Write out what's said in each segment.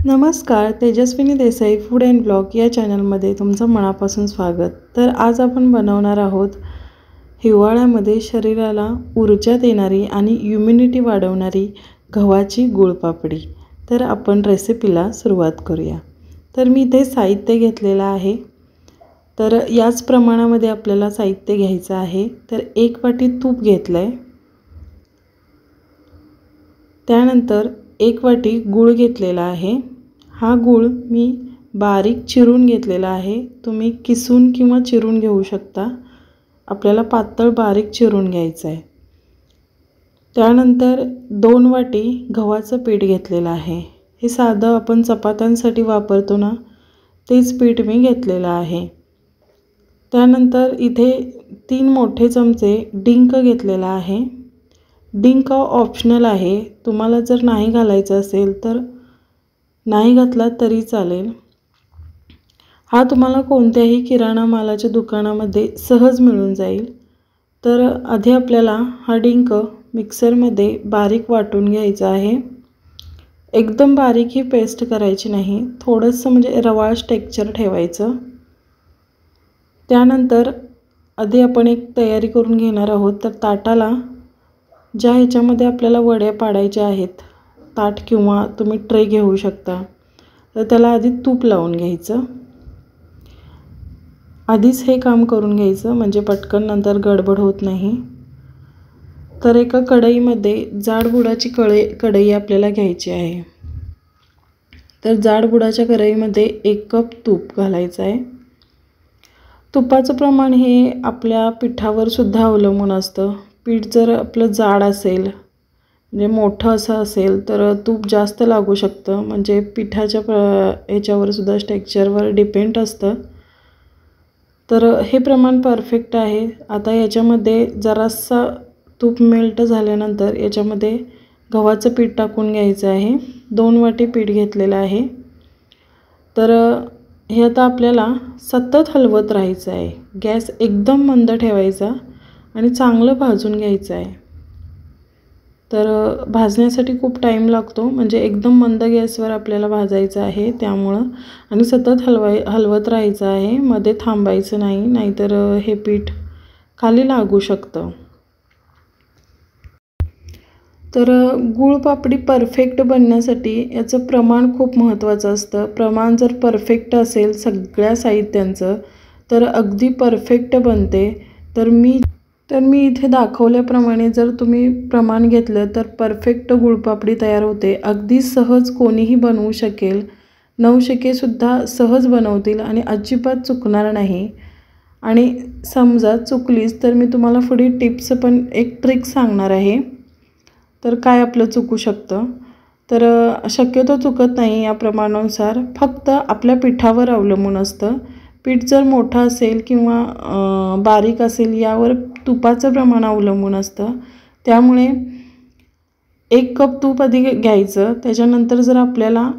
नमस्कार, Tejaswini Desai food and blog या चॅनलमध्ये तुमचं मनापासून स्वागत। तर आज आपण बनवणार आहोत हिवाळ्यामध्ये शरीराला ऊर्जा देणारी आणि इम्युनिटी वाढवणारी गव्हाची गुळपापडी। तर आपण रेसिपीला सुरुवात करूया। तर मी इथे साहित्य घेतलेलं आहे। तर याच प्रमाणामध्ये आपल्याला साहित्य घ्यायचं आहे। तर 1 वाटी तूप घेतलंय, त्यानंतर 1 वाटी गूळ घेतलेला आहे। हा गूळ मी बारीक चिरून घेतलेला आहे। तुम्ही किसून किंवा चिरून घेऊ शकता, आपल्याला पातळ बारीक चिरून घ्यायचं आहे। त्यानंतर 2 वाटी गव्हाचं पीठ घेतलेलं आहे। हे साधं आपण चपात्यांसाठी वापरतो ना, तेच पीठ मी घेतलेलं आहे। त्यानंतर इथे 3 मोठे चमचे डिंक घेतलेला आहे। डिंक ऑप्शनल आहे, तुम्हाला जर नाही घालायचं असेल तर नाही घातला तरी चालेल। हा तुम्हाला कोणत्याही किराणा मालाच्या दुकानामध्ये सहज मिळून जाईल। तर आधी आपल्याला हा डिंक मिक्सरमध्ये बारीक वाटून घ्यायचा आहे। एकदम बारीक ही पेस्ट करायची नाही, थोडंसं म्हणजे रवाळ टेक्स्चर ठेवायचं। त्यानंतर आधी आपण एक तयारी करून घेणार आहोत। तर ताटाला ज्या ह्याच्यामध्ये आपल्याला वड्या पाडायच्या आहेत, ताट किंवा तुम्ही ट्रे घेऊ शकता, तर त्याला आधी तूप लावून घ्यायचं। आधीच हे काम करून घ्यायचं म्हणजे पटकन नंतर गडबड होत नाही। तर एका कढईमध्ये जाड बुडाची कढई आपल्याला घ्यायची आहे। तर जाड बुडाच्या कढईमध्ये 1 कप तूप घालायचं आहे। तुपाचं प्रमाण हे आपल्या पिठावर सुद्धा अवलंबून असतं। पीठ जर आपलं जाड असेल म्हणजे मोठं असं असेल तर तूप जास्त लागू शकतं, म्हणजे पिठाच्या याच्यावर सुद्धा टेक्स्चरवर डिपेंड असतं। तर हे प्रमाण परफेक्ट आहे। आता याच्यामध्ये जरासा तूप मेल्ट झाल्यानंतर याच्यामध्ये गव्हाचं पीठ टाकून घ्यायचं आहे। 2 वाटी पीठ घेतलेलं आहे। तर हे आता आपल्याला सतत हलवत राहायचं आहे। गॅस एकदम मंद ठेवायचा आणि चांगलं भाजून घ्यायचं आहे। तर भाजण्यासाठी खूप टाईम लागतो, म्हणजे एकदम मंद गॅसवर आपल्याला भाजायचं आहे त्यामुळं, आणि सतत हलवत राहायचं आहे, मध्ये थांबायचं नाही, नाहीतर हे पीठ खाली लागू शकतं। तर गुळपापडी परफेक्ट बनण्यासाठी याचं प्रमाण खूप महत्त्वाचं असतं। प्रमाण जर परफेक्ट असेल सगळ्या साहित्यांचं तर अगदी परफेक्ट बनते। तर मी इथे दाखवल्याप्रमाणे जर तुम्ही प्रमाण घेतलं तर परफेक्ट गुळपापडी तयार होते। अगदी सहज कोणीही बनवू शकेल, नवशिकेसुद्धा सहज बनवतील आणि अजिबात चुकणार नाही। आणि समजा चुकलीच तर मी तुम्हाला पुढे टिप्स पण एक ट्रिक सांगणार आहे, तर काय आपलं चुकू शकतं। तर शक्यतो चुकत नाही या प्रमाणानुसार, फक्त आपल्या पिठावर अवलंबून असतं। पीठ जर मोठं असेल किंवा बारीक असेल यावर तुपाचं प्रमाण अवलंबून असतं। त्यामुळे 1 कप तूप आधी घ्यायचं। त्याच्यानंतर जर आपल्याला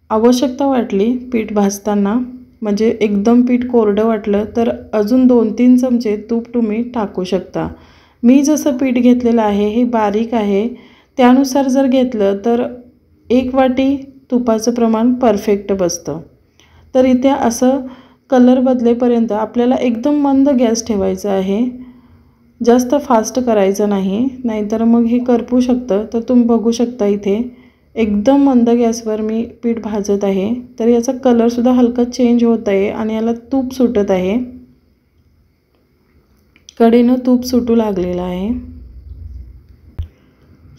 आवश्यकता वाटली पीठ भाजताना, म्हणजे एकदम पीठ कोरडं वाटलं तर अजून 2-3 चमचे तूप तुम्ही टाकू शकता। मी जसं पीठ घेतलेलं आहे हे बारीक आहे, त्यानुसार जर घेतलं तर 1 वाटी तुपाचं प्रमाण परफेक्ट बसतं। तर इथे असं कलर बदलेपर्यंत आपल्याला एकदम मंद गॅस ठेवायचा आहे, जास्त फास्ट करायचं नाही, नाहीतर मग हे करपू शकतं। तर तुम्ही बघू शकता इथे एकदम मंद गॅसवर मी पीठ भाजत आहे। तर याचा कलरसुद्धा हलका चेंज होत आहे आणि याला तूप सुटत आहे, कडेनं तूप सुटू लागलेलं आहे।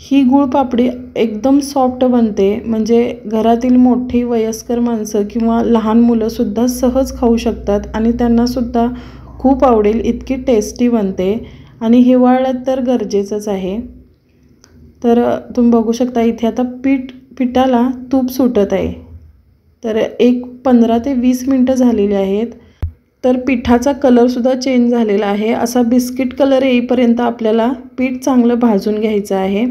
ही गुळपापडी एकदम सॉफ्ट बनते, म्हणजे घरातील मोठी वयस्कर माणसं किंवा लहान मुलंसुद्धा सहज खाऊ शकतात आणि त्यांनासुद्धा खूप आवडेल, इतकी टेस्टी बनते आणि हिवाळ्यात तर गरजेचंच आहे। तर तुम्ही बघू शकता इथे आता पिठाला तूप सुटत आहे। तर 15 ते 20 मिनटं झालेली आहेत। तर पिठाचा कलरसुद्धा चेंज झालेला आहे, असा बिस्किट कलर येईपर्यंत आपल्याला पीठ चांगलं भाजून घ्यायचं आहे।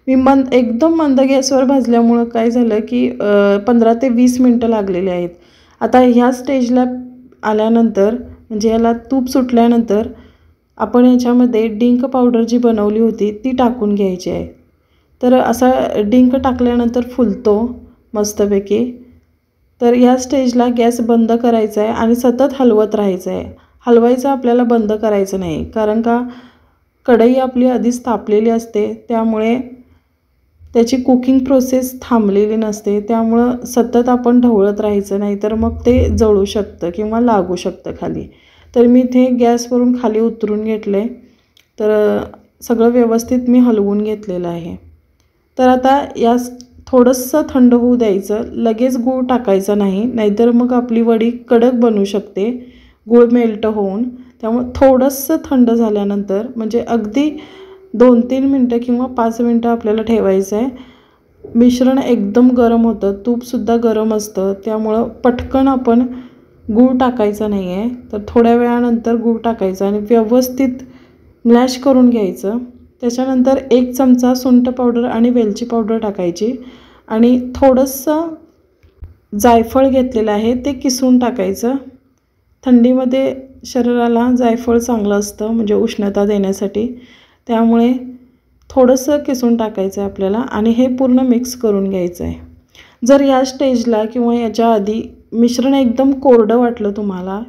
मी एकदम मंद गॅसवर भाजल्यामुळं काय झालं की 15 ते 20 मिनटं लागलेली आहेत। आता ह्या स्टेजला आल्यानंतर म्हणजे याला तूप सुटल्यानंतर आपण याच्यामध्ये डिंक पावडर जी बनवली होती ती टाकून घ्यायची आहे। तर असा डिंक टाकल्यानंतर फुलतो मस्तपैकी, तर ह्या स्टेजला गॅस बंद करायचा आहे आणि सतत हलवत राहायचं आहे. हलवायचं आपल्याला बंद करायचं नाही, कारण का कढई आपली आधीच तापलेली असते, त्यामुळे त्याची कुकिंग प्रोसेस थांबलेली नसते. त्यामुळं सतत आपण ढवळत राहायचं, नाही तर मग ते जळू शकतं किंवा लागू शकतं खाली. तर मी इथे गॅसवरून खाली उतरून घेतले. तर सगळं व्यवस्थित मी हलवून घेतलेलं आहे. तर आता यास थोडंसं थंड होऊ द्यायचं. लगेच गूळ टाकायचा नाही, नाहीतर मग आपली वडी कडक बनू शकते गूळ मेल्ट होऊन. त्यामुळे थोडंसं थंड झाल्यानंतर, म्हणजे अगदी 2-3 मिनटं किंवा 5 मिनटं आपल्याला ठेवायचं आहे. मिश्रण एकदम गरम होतं, तूपसुद्धा गरम असतं, त्यामुळं पटकन आपण गूळ टाकायचा नाही आहे. तर थोड्या वेळानंतर गूळ टाकायचा आणि व्यवस्थित मॅश करून घ्यायचं. त्याच्यानंतर 1 चमचा सुंठ पावडर आणि वेलची पावडर टाकायची आणि थोडंसं जायफळ घेतलेलं आहे ते किसून टाकायचं. थंडीमध्ये शरीराला जायफळ चांगलं असतं, म्हणजे उष्णता देण्यासाठी. त्यामुळे थोडंसं किसून टाकायचं आहे आपल्याला आणि हे पूर्ण मिक्स करून घ्यायचं आहे. जर या स्टेजला किंवा याच्या आधी मिश्रण एकदम कोरडं वाटलं तुम्हाला,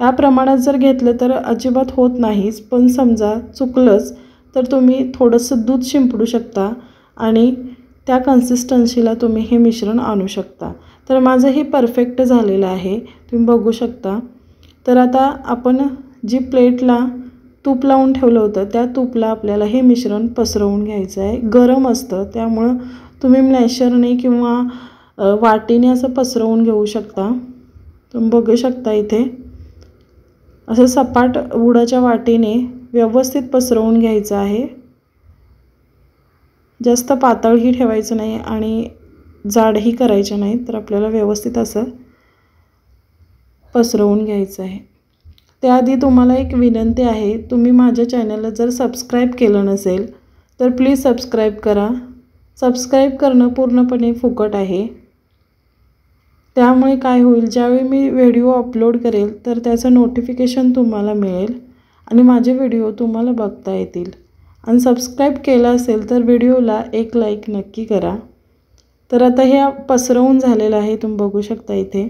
ह्या प्रमाणात जर घेतलं तर अजिबात होत नाहीच. पण समजा चुकलंच तर तुम्ही थोडंसं दूध शिंपडू शकता आणि त्या कन्सिस्टन्सीला तुम्ही हे मिश्रण आणू शकता. तर माझं हे परफेक्ट झालेलं आहे, तुम्ही बघू शकता. तर आता आपण जी प्लेटला तूप लावून ठेवलं होतं, त्या तूपला आपल्याला हे मिश्रण पसरवून घ्यायचं आहे. गरम असतं, त्यामुळं तुम्ही मॅशरने किंवा वाटीने असं पसरवून घेऊ शकता. तुम्ही बघू शकता इथे असं सपाट बुडाच्या वाटीने व्यवस्थित पसरवून घ्यायचं आहे. जास्त पातळही ठेवायचं नाही आणि जाडही करायचं नाही. तर आपल्याला व्यवस्थित असं पसरवून घ्यायचं आहे. त्याआधी तुम्हाला एक विनंती आहे, तुम्ही माझ्या चॅनलला जर सबस्क्राईब केलं नसेल तर प्लीज सबस्क्राईब करा. सबस्क्राईब करणं पूर्णपणे फुकट आहे. त्यामुळे काय होईल, ज्यावेळी मी व्हिडिओ अपलोड करेल तर त्याचं नोटिफिकेशन तुम्हाला मिळेल आणि माझे व्हिडिओ तुम्हाला बघता येतील. आणि सबस्क्राईब केलं असेल तर व्हिडिओला एक लाईक नक्की करा. तर आता हे पसरवून झालेलं आहे, तुम्ही बघू शकता इथे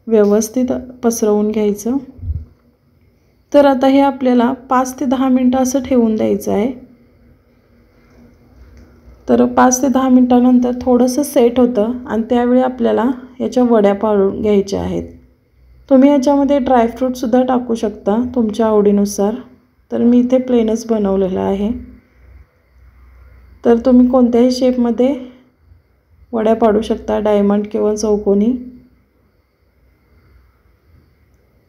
व्यवस्थित पसरवून घ्यायचं. तर आता हे आपल्याला 5 ते 10 मिनटं असं ठेवून द्यायचं आहे. तर 5 ते 10 मिनटानंतर थोडंसं सेट होतं आणि त्यावेळी आपल्याला याच्या वड्या पाडून घ्यायच्या आहेत. तुम्ही याच्यामध्ये ड्रायफ्रूटसुद्धा टाकू शकता तुमच्या आवडीनुसार. तर मी इथे प्लेनच बनवलेलं आहे. तर तुम्ही कोणत्याही शेपमध्ये वड्या पाडू शकता, डायमंड किंवा चौकोनी.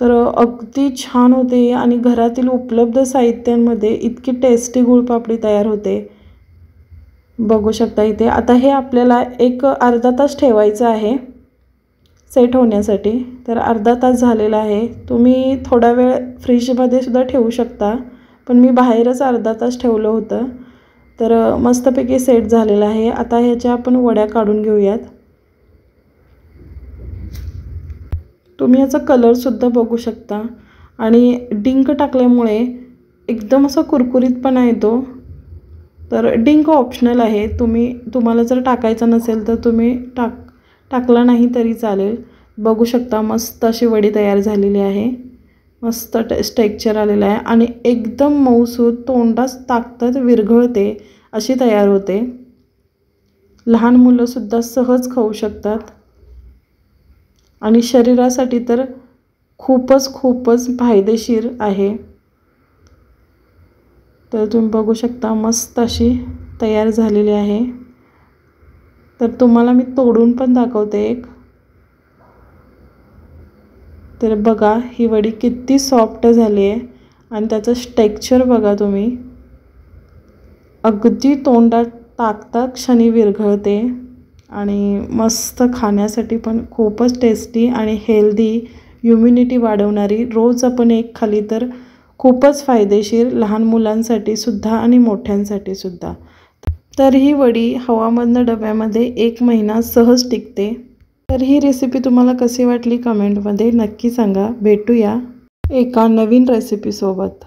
तर अगदी छान होते आणि घरातील उपलब्ध साहित्यांमध्ये इतकी टेस्टी गुळपापडी तयार होते, बघू शकता इथे. आता हे आपल्याला एक अर्धा तास ठेवायचं आहे सेट होण्यासाठी. तर अर्धा तास झालेला आहे. तुम्ही थोडा वेळ फ्रीजमध्ये सुद्धा ठेवू शकता, पण मी बाहेरच अर्धा तास ठेवलं होतं. तर मस्तपैकी सेट झालेला आहे. आता ह्याच्या आपण वड्या काढून घेऊयात. तुम्ही याचा कलरसुद्धा बघू शकता आणि डिंक टाकल्यामुळे एकदम असा कुरकुरीतपणा येतो. तर डिंक ऑप्शनल आहे, तुम्हाला जर टाकायचं नसेल तर तुम्ही टाकला नाही तरी चालेल. बघू शकता मस्त अशी वडी तयार झालेली आहे. मस्त टेक्स्चर आलेलं आहे आणि एकदम मऊसूत, तोंडात टाकतात विरघळते अशी तयार होते. लहान मुलंसुद्धा सहज खाऊ शकतात आणि शरीरासाठी तर खूपच फायदेशीर आहे. तर तुम्ही बघू शकता मस्त अशी तयार झालेली आहे. तर तुम्हाला मी तोडून पण दाखवते एक. तर बघा ही वडी किती सॉफ्ट झाली आहे आणि त्याचं टेक्स्चर बघा तुम्ही. अगदी तोंडात टाकता क्षणी विरघळते आणि मस्त खाण्यासाठी पण खूपच टेस्टी आणि हेल्दी, इम्युनिटी वाढवणारी. रोज आपण एक खाली तर खूपच फायदेशीर, लहान मुलांसाठी सुद्धा आणि मोठ्यांसाठी सुद्धा. तर ही वडी हवाबंद डब्यामध्ये 1 महिना सहज टिकते. तर ही रेसिपी तुम्हाला कशी वाटली कमेंटमध्ये नक्की सांगा. भेटूया एका नवीन रेसिपीसोबत.